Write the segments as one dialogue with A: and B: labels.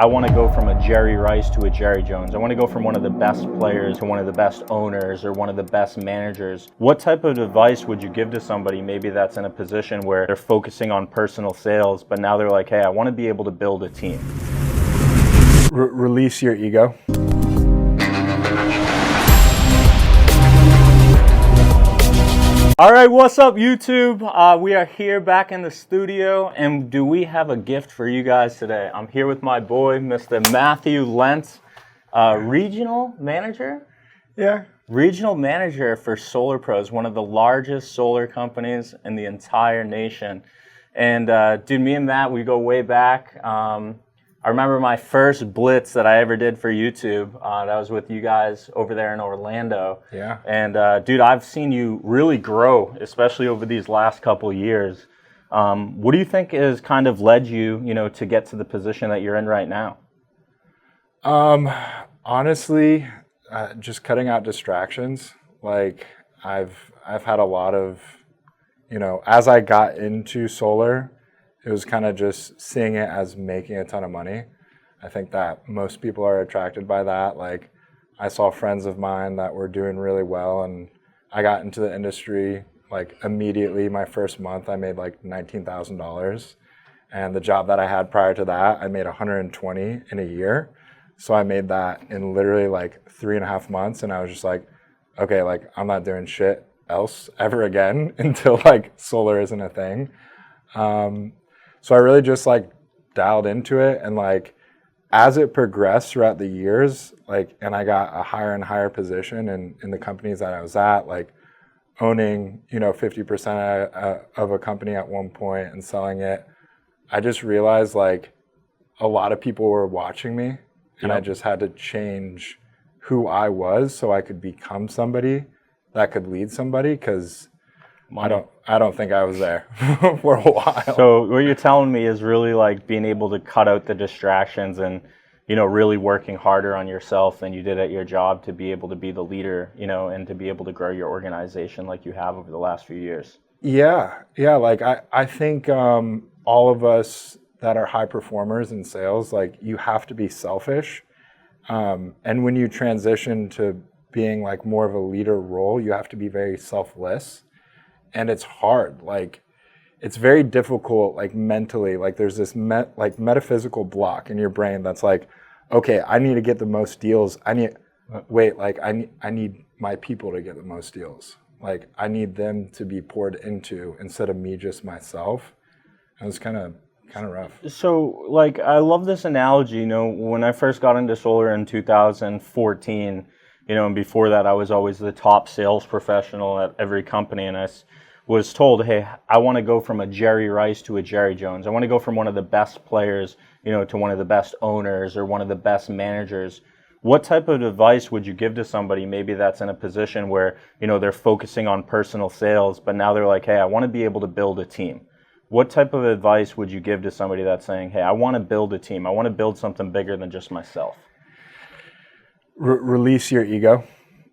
A: I want to go from a Jerry Rice to a Jerry Jones. I want to go from one of the best players to one of the best owners or one of the best managers. What type of advice would you give to somebody maybe that's in a position where they're focusing on personal sales, but now they're like, hey, I want to be able to build a team?
B: Release your ego.
A: All right, what's up, YouTube? We are here back in the studio, and do we have a gift for you guys today? I'm here with my boy, Mr. Matt Lent, regional manager?
B: Yeah.
A: Regional manager for Solar Pros, one of the largest solar companies in the entire nation. And dude, me and Matt, we go way back. I remember my first blitz that I ever did for YouTube. That was with you guys over there in Orlando.
B: Yeah.
A: And dude, I've seen you really grow, especially over these last couple years. What do you think has kind of led you, to get to the position that you're in right now?
B: Honestly, just cutting out distractions. Like I've had a lot of, as I got into solar, it was kind of just seeing it as making a ton of money. I think that most people are attracted by that. Like I saw friends of mine that were doing really well, and I got into the industry like immediately. My first month I made like $19,000, and the job that I had prior to that I made $120 in a year. So I made that in literally like 3.5 months, and I was just like, okay, like I'm not doing shit else ever again until like solar isn't a thing. So I really just like dialed into it, and like as it progressed throughout the years, like, and I got a higher and higher position in the companies that I was at, like owning, 50% of a company at one point and selling it. I just realized like a lot of people were watching me, and I just had to change who I was so I could become somebody that could lead somebody, because I don't think I was there for a while.
A: So what you're telling me is really like being able to cut out the distractions and, really working harder on yourself than you did at your job to be able to be the leader, and to be able to grow your organization like you have over the last few years.
B: Yeah. Like I think all of us that are high performers in sales, like you have to be selfish. And when you transition to being like more of a leader role, you have to be very selfless. And it's hard, like it's very difficult, like mentally, like there's this metaphysical block in your brain that's like, okay, I need to get the most deals. I need my people to get the most deals. Like I need them to be poured into instead of me just myself. And it's kind of rough.
A: So like, I love this analogy, when I first got into solar in 2014, and before that I was always the top sales professional at every company, and I was told, hey, I want to go from a Jerry Rice to a Jerry Jones. I want to go from one of the best players, to one of the best owners or one of the best managers. What type of advice would you give to somebody maybe that's in a position where, they're focusing on personal sales, but now they're like, hey, I want to be able to build a team? What type of advice would you give to somebody that's saying, hey, I want to build a team. I want to build something bigger than just myself?
B: Release your ego.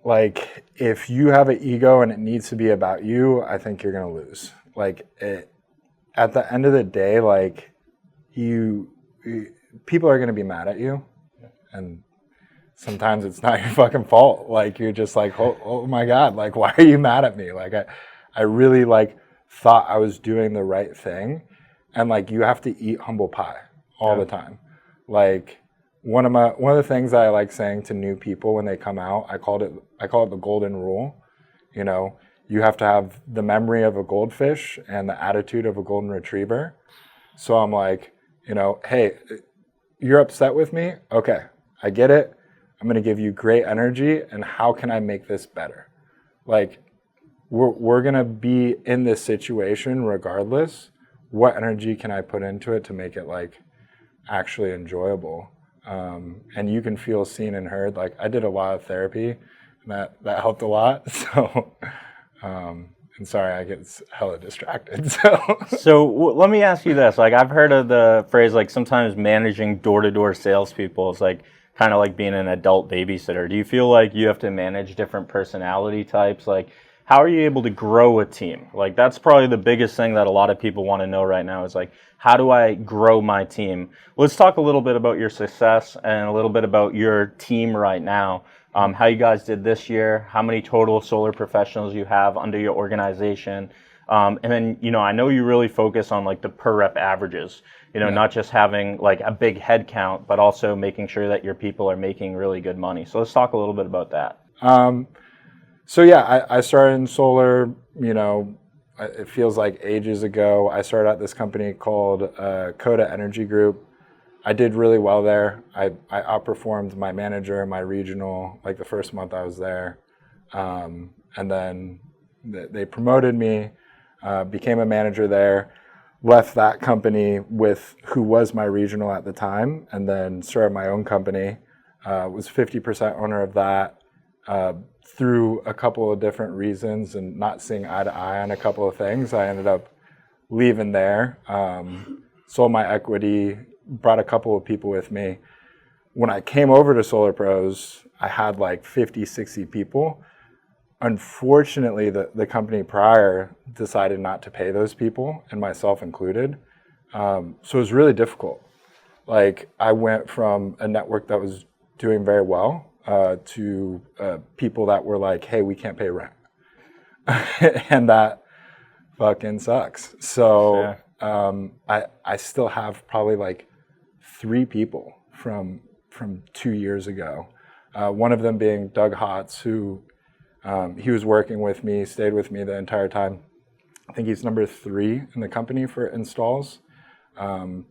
B: Like if you have an ego and it needs to be about you, I think you're going to lose. Like at the end of the day, like people are going to be mad at you, and sometimes it's not your fucking fault. Like you're just like, oh my God, like why are you mad at me? Like I really like thought I was doing the right thing, and like you have to eat humble pie all the time. Like one of the things I like saying to new people when they come out, I call it the golden rule. You have to have the memory of a goldfish and the attitude of a golden retriever. So I'm like, hey, you're upset with me? Okay, I get it. I'm going to give you great energy, and how can I make this better? Like we're going to be in this situation regardless. What energy can I put into it to make it like actually enjoyable? And you can feel seen and heard. Like I did a lot of therapy, and that helped a lot. So, and sorry, I get hella distracted.
A: So let me ask you this. Like I've heard of the phrase, like sometimes managing door-to-door salespeople is like kind of like being an adult babysitter. Do you feel like you have to manage different personality types? Like how are you able to grow a team? Like, that's probably the biggest thing that a lot of people want to know right now is like, how do I grow my team? Let's talk a little bit about your success and a little bit about your team right now. How you guys did this year, how many total solar professionals you have under your organization. And then, I know you really focus on like the per rep averages, not just having like a big head count, but also making sure that your people are making really good money. So let's talk a little bit about that.
B: So yeah, I started in solar, it feels like ages ago. I started at this company called Coda Energy Group. I did really well there. I outperformed my manager, my regional, like the first month I was there. And then they promoted me, became a manager there, left that company with who was my regional at the time, and then started my own company. Was 50% owner of that. Through a couple of different reasons and not seeing eye to eye on a couple of things, I ended up leaving there, sold my equity, brought a couple of people with me. When I came over to Solar Pros, I had like 50, 60 people. Unfortunately, the company prior decided not to pay those people, and myself included. So it was really difficult. Like, I went from a network that was doing very well to people that were like, hey, we can't pay rent. And that fucking sucks. So I still have probably like 3 people from 2 years ago. One of them being Doug Hotz, who he was working with me, stayed with me the entire time. I think he's number 3 in the company for installs,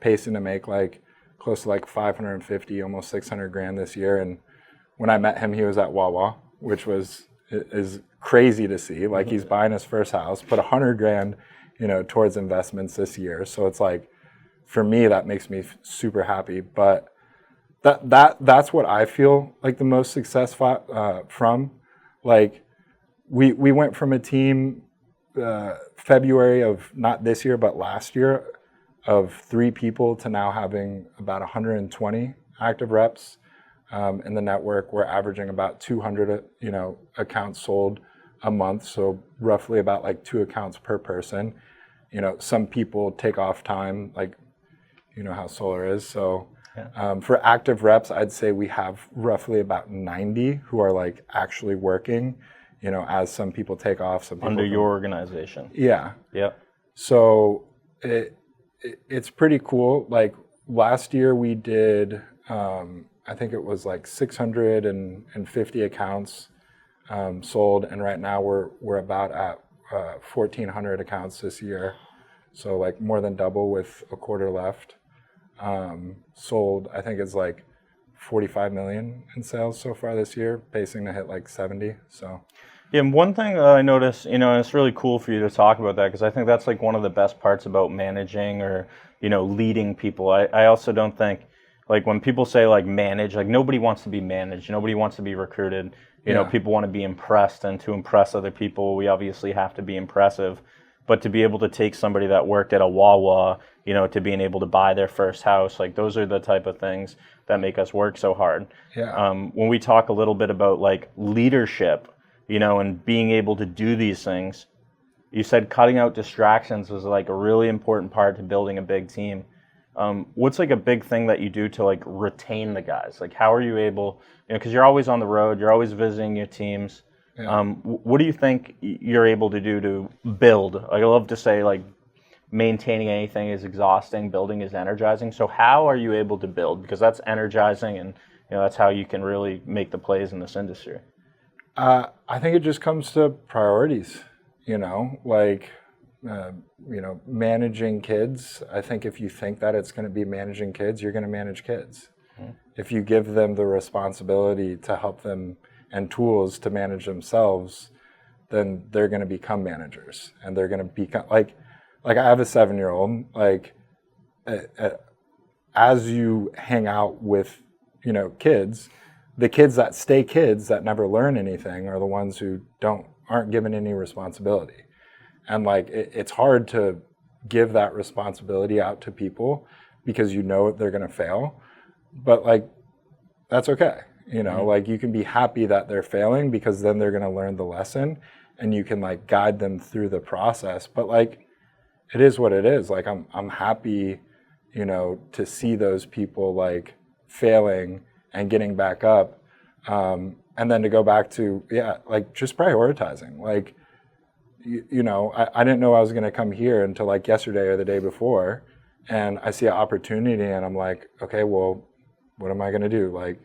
B: pacing to make like close to like 550, almost 600 grand this year. And when I met him, he was at Wawa, which is crazy to see. Like, he's buying his first house, put 100 grand, towards investments this year. So it's like, for me, that makes me super happy. But that's what I feel like the most success from. Like, we went from a team February of not this year but last year of 3 people to now having about 120 active reps. In the network. We're averaging about 200, accounts sold a month. So roughly about like 2 accounts per person. Some people take off time, like, how solar is. So for active reps, I'd say we have roughly about 90 who are like actually working, as some people take off. Some people
A: under your organization.
B: Yeah.
A: Yep.
B: So it's pretty cool. Like, last year we did, I think it was like 650 accounts sold, and right now we're about at 1,400 accounts this year. So like more than double with a quarter left. Sold, I think it's like 45 million in sales so far this year, pacing to hit like 70. So.
A: Yeah, and one thing that I noticed, and it's really cool for you to talk about that, because I think that's like one of the best parts about managing or, leading people. I also don't think, like, when people say like manage, like, nobody wants to be managed, nobody wants to be recruited. People want to be impressed, and to impress other people, we obviously have to be impressive. But to be able to take somebody that worked at a Wawa, to being able to buy their first house, like, those are the type of things that make us work so hard.
B: Yeah.
A: When we talk a little bit about like leadership, and being able to do these things, you said cutting out distractions was like a really important part to building a big team. What's like a big thing that you do to like retain the guys? Like, how are you able, because you're always on the road, you're always visiting your teams. Yeah. What do you think you're able to do to build? Like, I love to say, like, maintaining anything is exhausting, building is energizing. So how are you able to build? Because that's energizing, and that's how you can really make the plays in this industry.
B: I think it just comes to priorities, managing kids. I think if you think that it's going to be managing kids, you're going to manage kids. Mm-hmm. If you give them the responsibility to help them and tools to manage themselves, then they're going to become managers, and they're going to become like I have a 7-year-old. Like, as you hang out with, kids, the kids that stay kids that never learn anything are the ones who aren't given any responsibility. And like, it's hard to give that responsibility out to people because they're going to fail. But like, that's okay. Mm-hmm. Like, you can be happy that they're failing because then they're going to learn the lesson. and you can like guide them through the process. But like, it is what it is. Like I'm happy, you know, to see those people like failing and getting back up. And then to go back to, like just prioritizing. Like, you know, I didn't know I was going to come here until like yesterday or the day before. And I see an opportunity and I'm like, okay, well, what am I going to do? Like,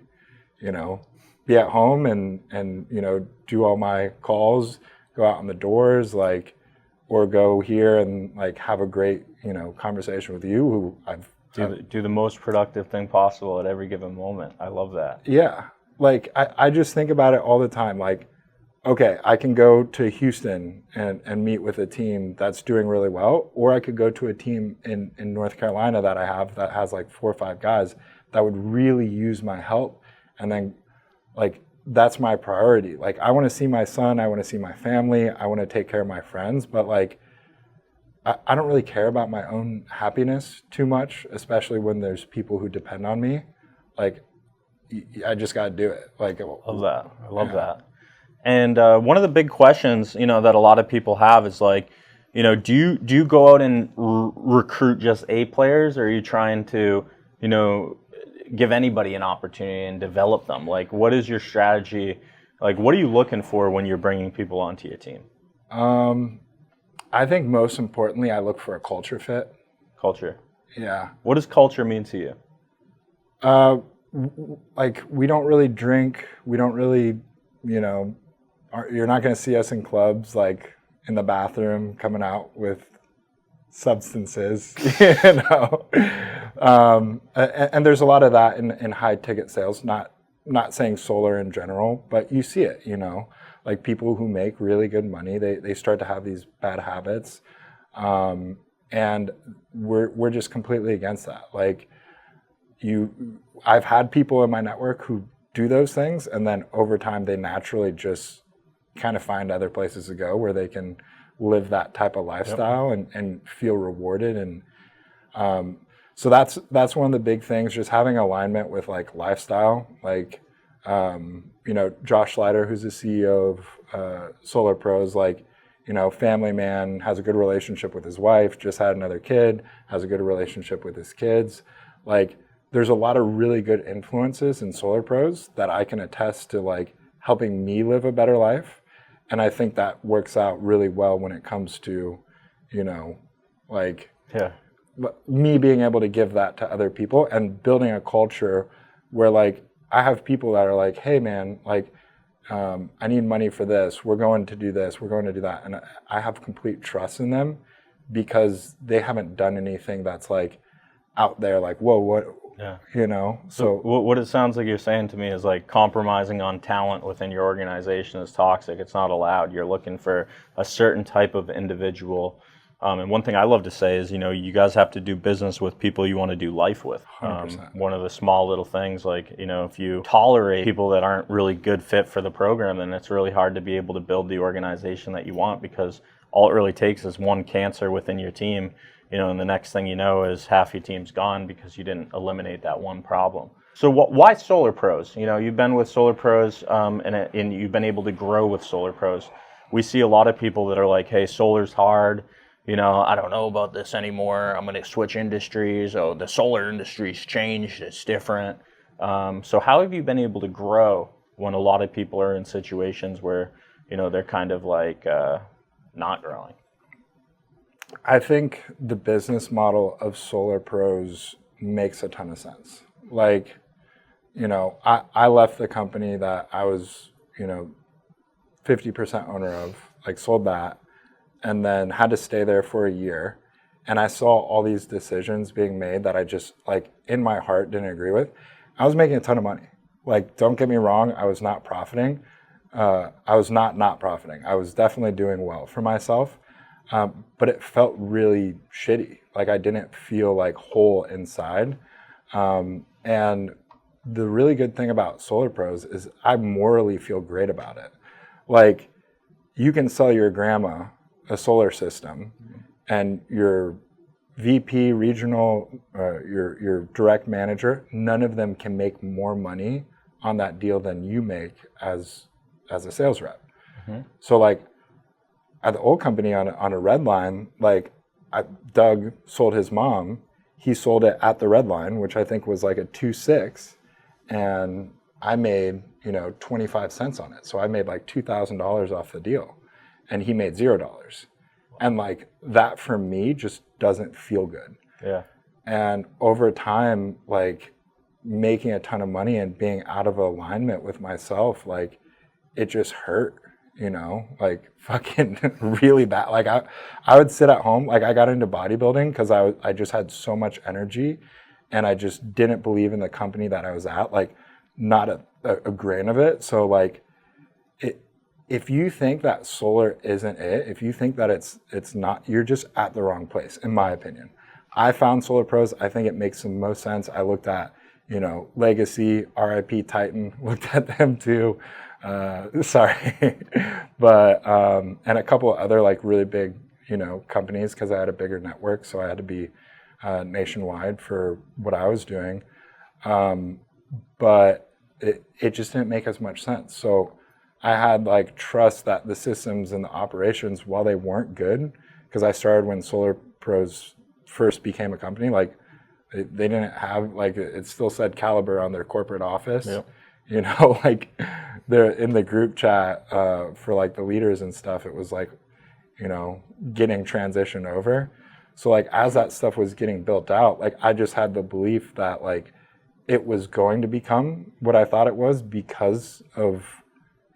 B: you know, be at home and, you know, do all my calls, go out on the doors, like, or go here and like have a great, you know, conversation with you who I've
A: do the most productive thing possible at every given moment. I love that.
B: Yeah. Like, I just think about it all the time. Like, okay, I can go to Houston and meet with a team that's doing really well, or I could go to a team in North Carolina that I have that has like 4 or 5 guys that would really use my help. And then, like, that's my priority. Like, I want to see my son, I want to see my family, I want to take care of my friends, but like, I don't really care about my own happiness too much, especially when there's people who depend on me. Like, I just got to do it. Like,
A: I love that. And one of the big questions, you know, that a lot of people have is like, you know, do you go out and recruit just A players, or are you trying to, you know, give anybody an opportunity and develop them? Like, what is your strategy? Like, what are you looking for when you're bringing people onto your team?
B: I think most importantly, I look for a culture fit.
A: Culture.
B: Yeah.
A: What does culture mean to you?
B: Like, we don't really drink. We don't really, you know, you're not going to see us in clubs, like in the bathroom, coming out with substances, you know. And there's a lot of that in high ticket sales, not saying solar in general, but you see it, you know, like people who make really good money, they start to have these bad habits. And we're just completely against that. Like, I've had people in my network who do those things, and then over time they naturally just kind of find other places to go where they can live that type of lifestyle and feel rewarded. And so that's one of the big things, just having alignment with like lifestyle. Like, you know, Josh Slider, who's the CEO of Solar Pros, like, you know, family man, has a good relationship with his wife, just had another kid, has a good relationship with his kids. Like, there's a lot of really good influences in Solar Pros that I can attest to, like, helping me live a better life. And I think that works out really well when it comes to, you know, like, me being able to give that to other people and building a culture where, like, I have people that are like, hey man, like, I need money for this. We're going to do this. We're going to do that. And I have complete trust in them because they haven't done anything that's like out there, like, whoa, what, you know?
A: So what it sounds like you're saying to me is like compromising on talent within your organization is toxic. It's not allowed. You're looking for a certain type of individual. And one thing I love to say is, you know, you guys have to do business with people you want to do life with.
B: 100%.
A: One of the small little things, like, you know, if you tolerate people that aren't really good fit for the program, then it's really hard to be able to build the organization that you want, because all it really takes is one cancer within your team, you know, and the next thing you know is half your team's gone because you didn't eliminate that one problem. So why Solar Pros? You know, you've been with Solar Pros and you've been able to grow with Solar Pros. We see a lot of people that are like, hey, solar's hard. You know, I don't know about this anymore. I'm going to switch industries. Oh, the solar industry's changed. It's different. So how have you been able to grow when a lot of people are in situations where, you know, they're kind of like not growing?
B: I think the business model of Solar Pros makes a ton of sense. Like, you know, I left the company that I was, you know, 50% owner of, like, sold that, and then had to stay there for a year. And I saw all these decisions being made that I just, like, in my heart didn't agree with. I was making a ton of money. Like, don't get me wrong, I was not profiting. I was not profiting. I was definitely doing well for myself. But it felt really shitty. Like, I didn't feel like whole inside. And the really good thing about Solar Pros is I morally feel great about it. Like, you can sell your grandma a solar system, and your VP, regional, your direct manager, none of them can make more money on that deal than you make as a sales rep. Mm-hmm. So, like, at the old company on a red line, like Doug sold his mom. He sold it at the red line, which I think was like a 2.6, and I made 25 cents on it. So I made like $2,000 off the deal, and he made $0. And like that for me just doesn't feel good.
A: Yeah.
B: And over time, like making a ton of money and being out of alignment with myself, like it just hurt, like fucking really bad. Like I would sit at home, like I got into bodybuilding because I just had so much energy, and I just didn't believe in the company that I was at, like not a grain of it. So like if you think that solar isn't it, if you think that it's not, you're just at the wrong place, in my opinion. I found Solar Pros. I think it makes the most sense. I looked at, Legacy, RIP Titan, looked at them too. Sorry. But, and a couple of other like really big, companies, because I had a bigger network. So I had to be nationwide for what I was doing. But it just didn't make as much sense. So I had like trust that the systems and the operations, while they weren't good, because I started when Solar Pros first became a company, like they didn't have, like, it still said Caliber on their corporate office. Yep. Like they're in the group chat for like the leaders and stuff, it was like, getting transitioned over. So like as that stuff was getting built out, like I just had the belief that like it was going to become what I thought it was because of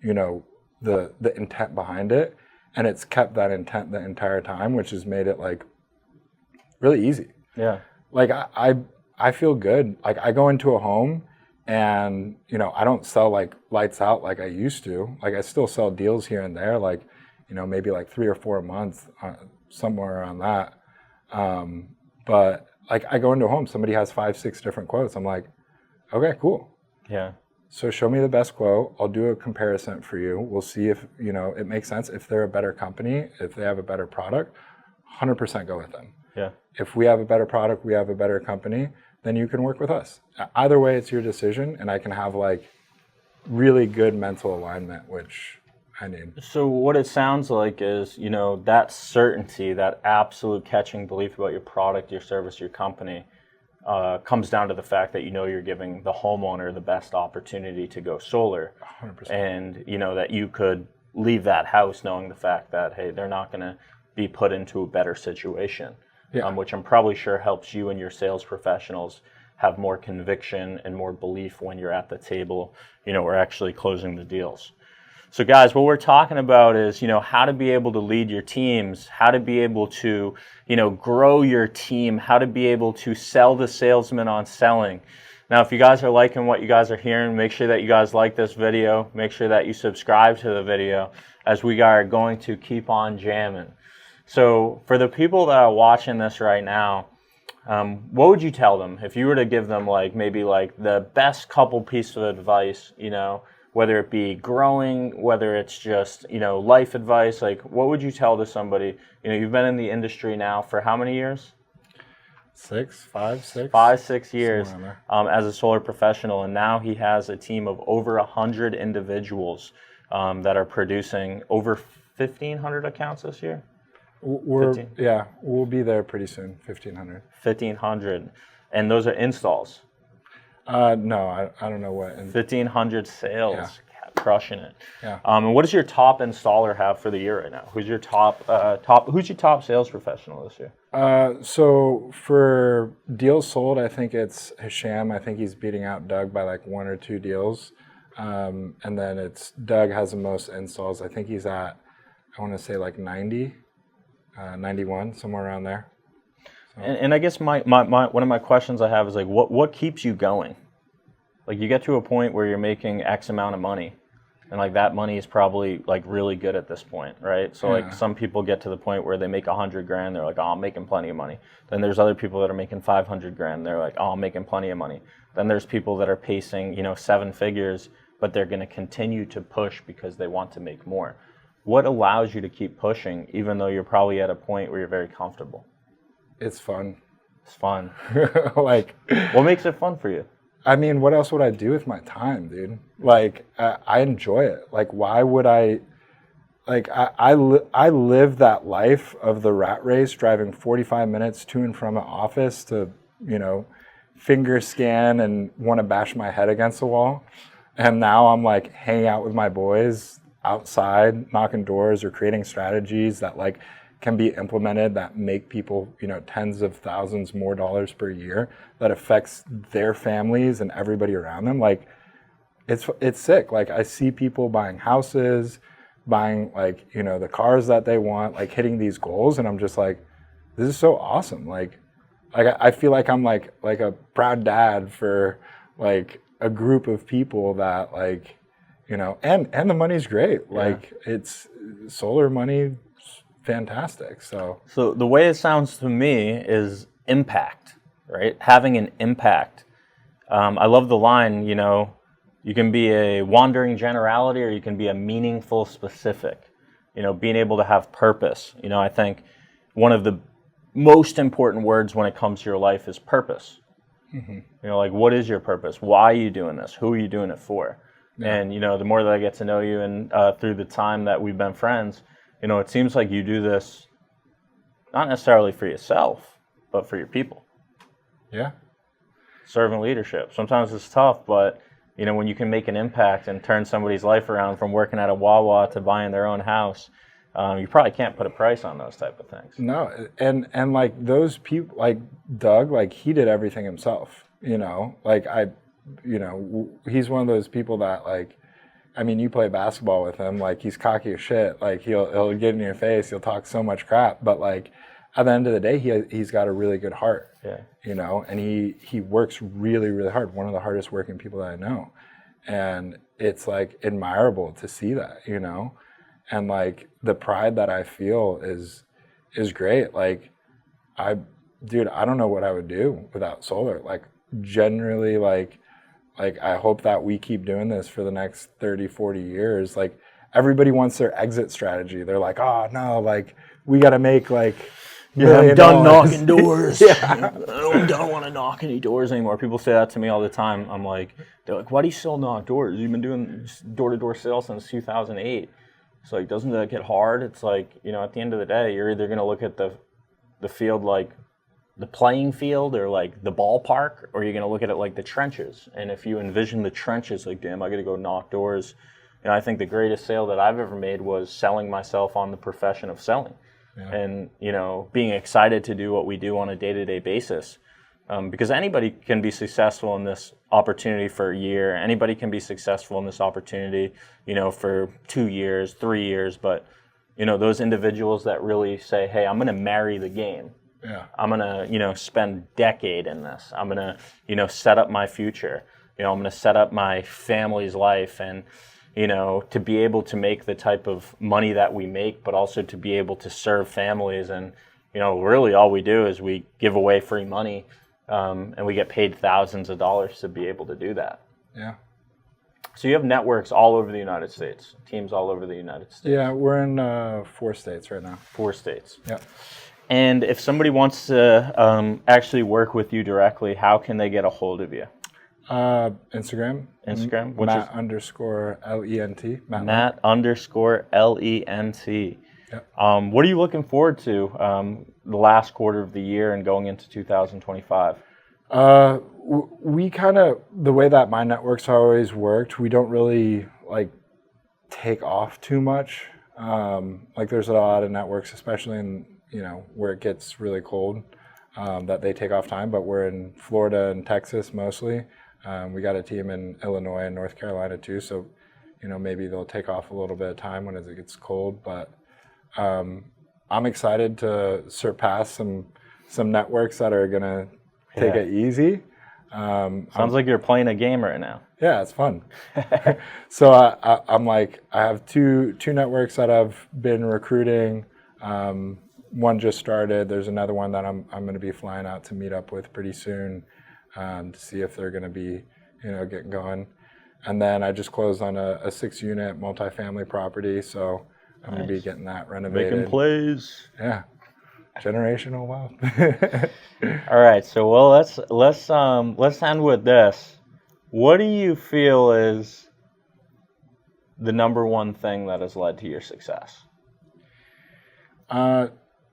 B: the intent behind it, and it's kept that intent the entire time, which has made it like really easy.
A: Yeah.
B: Like I feel good. Like I go into a home and I don't sell like lights out like I used to. Like I still sell deals here and there, like maybe like 3 or 4 a month, somewhere around that. But like I go into a home, somebody has 5, 6 different quotes. I'm like, okay, cool.
A: Yeah.
B: So show me the best quote. I'll do a comparison for you. We'll see if, it makes sense. If they're a better company, if they have a better product, 100% go with them.
A: Yeah.
B: If we have a better product, we have a better company, then you can work with us. Either way, it's your decision, and I can have like really good mental alignment, which I need.
A: So what it sounds like is, that certainty, that absolute catching belief about your product, your service, your company, comes down to the fact that you're giving the homeowner the best opportunity to go solar.
B: 100%.
A: And that you could leave that house knowing the fact that, hey, they're not going to be put into a better situation.
B: Yeah.
A: Which I'm probably sure helps you and your sales professionals have more conviction and more belief when you're at the table, we're actually closing the deals. So guys, what we're talking about is, how to be able to lead your teams, how to be able to, grow your team, how to be able to sell the salesman on selling. Now, if you guys are liking what you guys are hearing, make sure that you guys like this video. Make sure that you subscribe to the video, as we are going to keep on jamming. So for the people that are watching this right now, what would you tell them if you were to give them like maybe like the best couple pieces of advice, whether it be growing, whether it's just, life advice, like what would you tell to somebody? You've been in the industry now for how many years?
B: 5, 6?
A: 5, 6 years as a solar professional, and now he has a team of over 100 individuals that are producing over 1,500 accounts this year.
B: We'll be there pretty soon. 1,500.
A: 1,500, and those are installs.
B: No, I don't know what.
A: 1,500 sales,
B: Yeah.
A: Crushing it.
B: Yeah.
A: And what does your top installer have for the year right now? Who's your top sales professional this year?
B: So for deals sold, I think it's Hisham. I think he's beating out Doug by like 1 or 2 deals. And then it's Doug has the most installs. I think he's at, I want to say like 90, 91, somewhere around there. So.
A: And I guess my one of my questions I have is like, what keeps you going? Like you get to a point where you're making X amount of money, and like that money is probably like really good at this point, right? So like some people get to the point where they make $100,000, they're like, oh, I'm making plenty of money. Then there's other people that are making $500,000, they're like, oh, I'm making plenty of money. Then there's people that are pacing, 7 figures, but they're going to continue to push because they want to make more. What allows you to keep pushing, even though you're probably at a point where you're very comfortable?
B: It's fun.
A: It's fun.
B: Like,
A: what makes it fun for you?
B: I mean, what else would I do with my time, dude? Like, I enjoy it. Like, why would I I live that life of the rat race, driving 45 minutes to and from an office to, finger scan and want to bash my head against the wall. And now I'm like hanging out with my boys outside, knocking doors or creating strategies that like can be implemented that make people, tens of thousands more dollars per year that affects their families and everybody around them. Like it's sick. Like I see people buying houses, buying like, the cars that they want, like hitting these goals. And I'm just like, this is so awesome. Like I feel like I'm like a proud dad for like a group of people that like, and the money's great. Like it's solar money, fantastic. So
A: the way it sounds to me is impact, right? Having an impact. I love the line, you can be a wandering generality or you can be a meaningful specific, being able to have purpose. I think one of the most important words when it comes to your life is purpose. Mm-hmm. Like what is your purpose? Why are you doing this? Who are you doing it for? Yeah. And, the more that I get to know you and through the time that we've been friends, it seems like you do this not necessarily for yourself, but for your people.
B: Yeah.
A: Servant leadership. Sometimes it's tough, but, when you can make an impact and turn somebody's life around from working at a Wawa to buying their own house, you probably can't put a price on those type of things.
B: No, and like those people, like Doug, like he did everything himself, like he's one of those people that like, you play basketball with him, like he's cocky as shit, like he'll get in your face, he'll talk so much crap, but like at the end of the day, he's got a really good heart, and he works really, really hard, one of the hardest working people that I know, and it's like admirable to see that, and like the pride that I feel is great. Like I don't know what I would do without solar. Like generally, like I hope that we keep doing this for the next 30, 40 years. Like everybody wants their exit strategy. They're like, oh no, like we got to make like,
A: I'm done knocking doors. I don't want to knock any doors anymore. People say that to me all the time. I'm like, they're like, why do you still knock doors? You've been doing door-to-door sales since 2008. It's like, doesn't that get hard? It's like, at the end of the day, you're either going to look at the field like the playing field or like the ballpark, or you're going to look at it like the trenches. And if you envision the trenches, like, damn, I got to go knock doors. I think the greatest sale that I've ever made was selling myself on the profession of selling. Yeah. And, being excited to do what we do on a day-to-day basis. Because anybody can be successful in this opportunity for a year. Anybody can be successful in this opportunity, for 2 years, 3 years. But, those individuals that really say, hey, I'm going to marry the game.
B: Yeah.
A: I'm going to, spend a decade in this. I'm going to, set up my future. I'm going to set up my family's life and, to be able to make the type of money that we make, but also to be able to serve families. And, really all we do is we give away free money. And we get paid thousands of dollars to be able to do that.
B: Yeah.
A: So you have networks all over the United States, teams all over the United States.
B: Yeah, we're in 4 states right now.
A: 4 states.
B: Yeah.
A: And if somebody wants to actually work with you directly, how can they get a hold of you?
B: Instagram.
A: Instagram.
B: Matt_Lent.
A: Matt_Lent.
B: Yep.
A: What are you looking forward to the last quarter of the year and going into 2025?
B: We kind of, the way that my networks always worked, we don't really like take off too much. Like there's a lot of networks, especially in, where it gets really cold, that they take off time, but we're in Florida and Texas mostly. We got a team in Illinois and North Carolina too. So, maybe they'll take off a little bit of time when it gets cold, but I'm excited to surpass some networks that are gonna take it easy.
A: Sounds like you're playing a game right now.
B: Yeah, it's fun. So I'm like, I have two networks that I've been recruiting. One just started. There's another one that I'm going to be flying out to meet up with pretty soon to see if they're going to be, getting going. And then I just closed on a 6-unit multifamily property, so I'm going to be getting that renovated.
A: Making plays.
B: Yeah. Generational wealth.
A: All right, so let's end with this. What do you feel is the number one thing that has led to your success?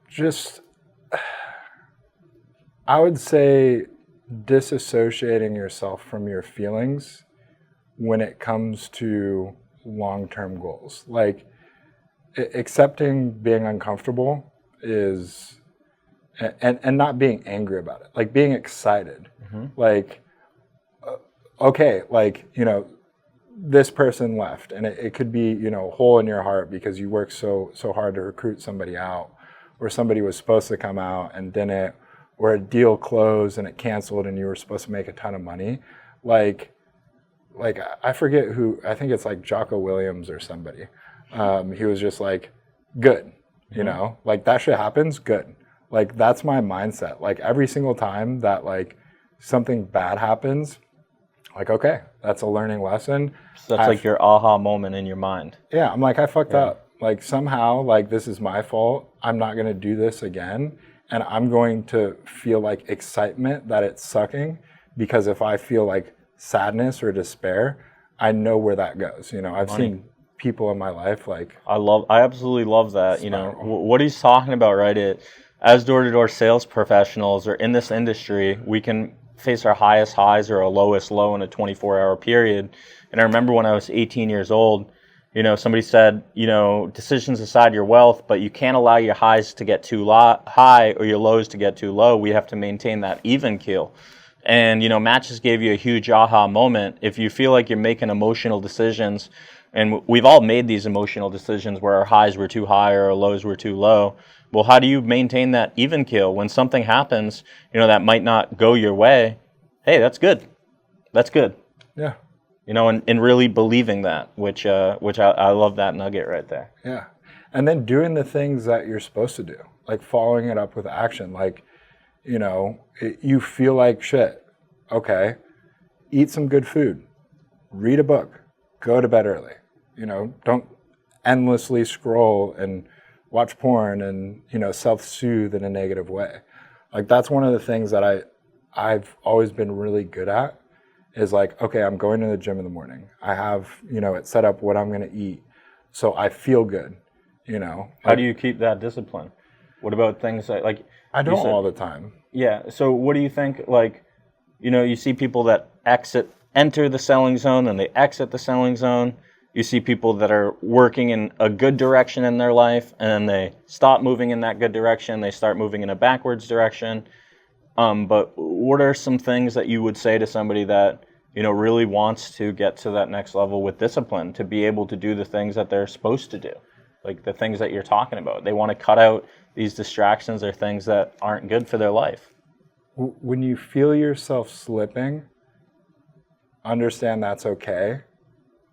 B: Just, I would say disassociating yourself from your feelings when it comes to long-term goals. Like accepting being uncomfortable is, and not being angry about it, like being excited. Like, okay, like, you know, this person left, and it could be, you know, a hole in your heart because you worked so hard to recruit somebody out, or somebody was supposed to come out and didn't, or a deal closed and it canceled and you were supposed to make a ton of money. Like I forget who, I think it's like Jocko Williams or somebody. He was just like, good, you know, like that shit happens, good. Like that's my mindset. Like every single time that like something bad happens, like, okay, that's a learning lesson.
A: So that's like your aha moment in your mind.
B: Yeah, I'm like, I fucked up. Like somehow, like this is my fault. I'm not going to do this again. And I'm going to feel like excitement that it's sucking, because if I feel like sadness or despair, I know where that goes. You know, I've seen people in my life like
A: I absolutely love that. You know what he's talking about, right? As door-to-door sales professionals or in this industry, we can face our highest highs or our lowest low in a 24-hour period. And I remember when I was 18 years old, you know, somebody said, you know, decisions decide your wealth, but you can't allow your highs to get too high or your lows to get too low. We have to maintain that even keel. And, you know, Matt just gave you a huge aha moment. If you feel like you're making emotional decisions, and we've all made these emotional decisions where our highs were too high or our lows were too low, well, how do you maintain that even keel? When something happens, you know, that might not go your way, hey, that's good. That's good.
B: Yeah.
A: You know, and really believing that, which I love that nugget right there.
B: Yeah. And then doing the things that you're supposed to do, like following it up with action. Like, you know, you feel like shit. Okay. Eat some good food. Read a book. Go to bed early. You know, don't endlessly scroll and watch porn and, you know, self-soothe in a negative way. Like that's one of the things that I've always been really good at, is like, okay, I'm going to the gym in the morning. I have, you know, it set up what I'm going to eat. So I feel good, you know.
A: How do you keep that discipline? What about things like
B: I don't all the time.
A: Yeah. So what do you think, like, you know, you see people that enter the selling zone and they exit the selling zone. You see people that are working in a good direction in their life and then they stop moving in that good direction. They start moving in a backwards direction. But what are some things that you would say to somebody that, you know, really wants to get to that next level with discipline, to be able to do the things that they're supposed to do, like the things that you're talking about? They want to cut out these distractions or things that aren't good for their life.
B: When you feel yourself slipping, understand that's okay,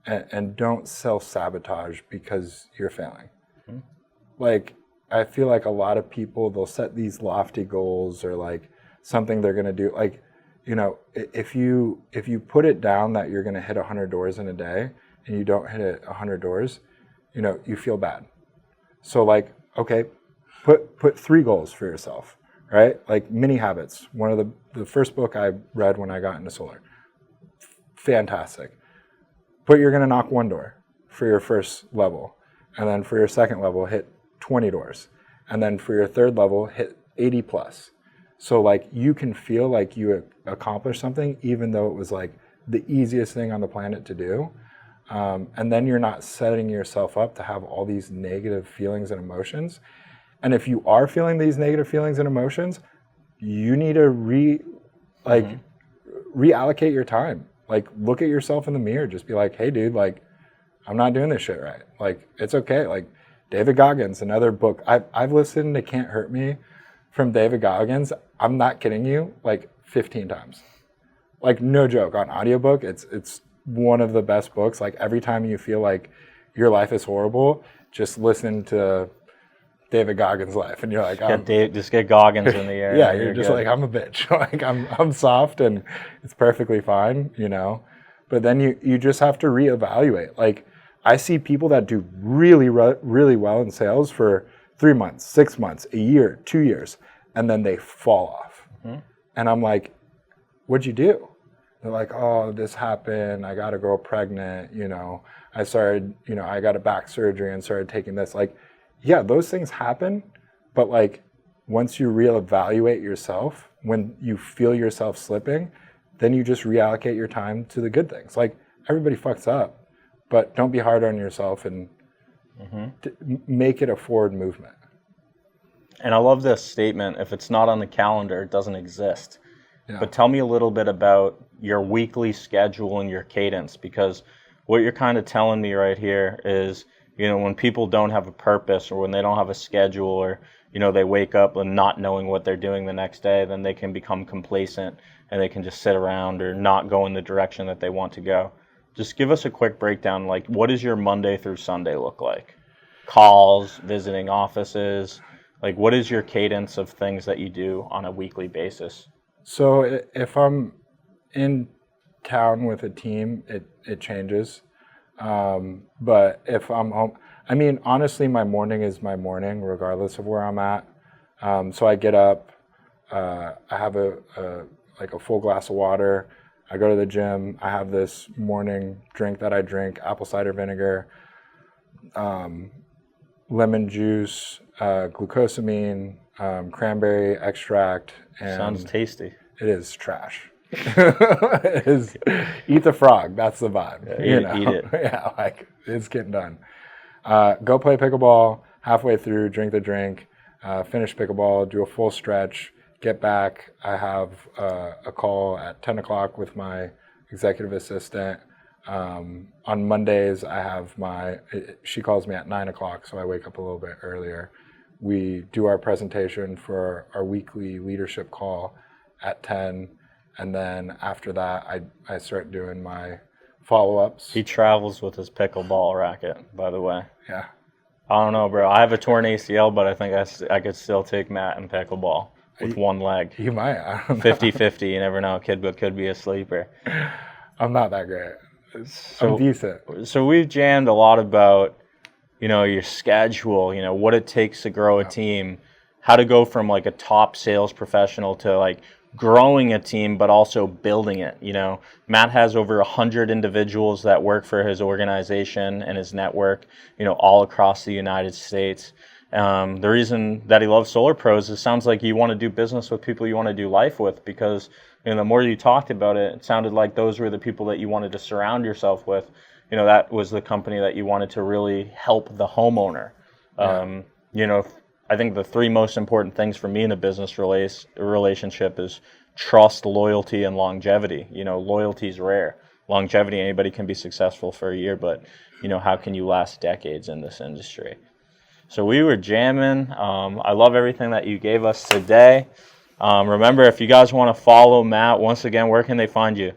B: and don't self-sabotage because you're failing. Like, I feel like a lot of people, they'll set these lofty goals or like something they're going to do. Like, you know, if you put it down that you're going to hit 100 doors in a day and you don't hit 100 doors, you know, you feel bad. So like, okay, put 3 goals for yourself, right? Like mini habits. One of the first book I read when I got into solar. Fantastic. But you're going to knock 1 door for your first level. And then for your second level, hit 20 doors. And then for your third level, hit 80 plus. So like you can feel like you accomplished something, even though it was like the easiest thing on the planet to do. And then you're not setting yourself up to have all these negative feelings and emotions. And if you are feeling these negative feelings and emotions, you need to reallocate your time. Like look at yourself in the mirror. Just be like, hey dude, like I'm not doing this shit right. Like it's okay. Like David Goggins, another book. I've listened to Can't Hurt Me from David Goggins. I'm not kidding you, like 15 times. Like no joke, on audiobook, it's one of the best books. Like every time you feel like your life is horrible, just listen to David Goggins' life, and you're like,
A: just get Goggins in the air.
B: Yeah, you're just good. Like, I'm a bitch. Like I'm soft, and it's perfectly fine, you know. But then you just have to reevaluate. Like I see people that do really well in sales for 3 months, 6 months, a year, 2 years, and then they fall off. And I'm like, what'd you do? they're like, oh, this happened. I got a girl pregnant. I started, I got a back surgery and started taking this. Like, yeah, those things happen. But like, once you reevaluate yourself, when you feel yourself slipping, then you just reallocate your time to the good things. Like, everybody fucks up, but don't be hard on yourself and make it a forward movement.
A: And I love this statement: if it's not on the calendar, it doesn't exist.
B: Yeah.
A: But tell me a little bit about your weekly schedule and your cadence, because what you're kind of telling me right here is, when people don't have a purpose, or when they don't have a schedule, or, they wake up and not knowing what they're doing the next day, then they can become complacent and they can just sit around or not go in the direction that they want to go. Just give us a quick breakdown. Like, what does your Monday through Sunday look like? Calls, visiting offices, like, what is your cadence of things that you do on a weekly basis?
B: So if I'm in town with a team, it changes. But if I'm home, honestly, my morning is my morning, regardless of where I'm at. So I get up, I have a full glass of water. I go to the gym. I have this morning drink that I drink: apple cider vinegar, lemon juice, glucosamine, cranberry extract. And
A: sounds tasty.
B: It is trash. It is, eat the frog. That's the vibe.
A: Yeah, eat it.
B: Yeah, like, it's getting done. Go play pickleball. Halfway through, drink the drink. Finish pickleball. Do a full stretch. Get back. I have a call at 10 o'clock with my executive assistant. On Mondays, I have she calls me at 9 o'clock, so I wake up a little bit earlier. We do our presentation for our weekly leadership call at 10. And then after that, I start doing my follow-ups.
A: He travels with his pickleball racket, by the way.
B: Yeah.
A: I don't know, bro. I have a torn ACL, but I think I could still take Matt in pickleball with one leg.
B: You might. I don't know.
A: 50-50. You never know. Kid could be a sleeper.
B: I'm not that great. I'm decent.
A: So we've jammed a lot about, your schedule, what it takes to grow a team, how to go from like a top sales professional to like growing a team, but also building it. Matt has over 100 individuals that work for his organization and his network, all across the United States. The reason that he loves Solar Pros is, it sounds like you want to do business with people you want to do life with, because the more you talked about it, it sounded like those were the people that you wanted to surround yourself with. That was the company that you wanted to really help the homeowner. Yeah. I think the three most important things for me in a business relationship is trust, loyalty, and longevity. Loyalty is rare. Longevity, anybody can be successful for a year, but, how can you last decades in this industry? So we were jamming. I love everything that you gave us today. Remember, if you guys want to follow Matt, once again, where can they find you?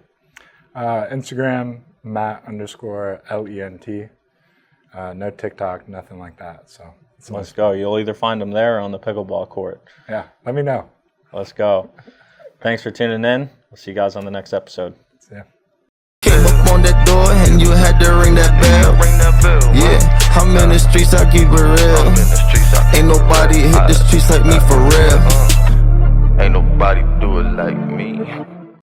B: Instagram, Matt_Lent. No TikTok, nothing like that. So
A: let's go. You'll either find them there or on the pickleball court.
B: Yeah, let me know.
A: Let's go. Thanks for tuning in. We'll see you guys on the next episode.
B: See ya.
C: Came up on that door and you had to ring that bell. Yeah, I'm in the streets, I keep it real. Ain't nobody hit the streets like me for real.
D: Ain't nobody do it like me.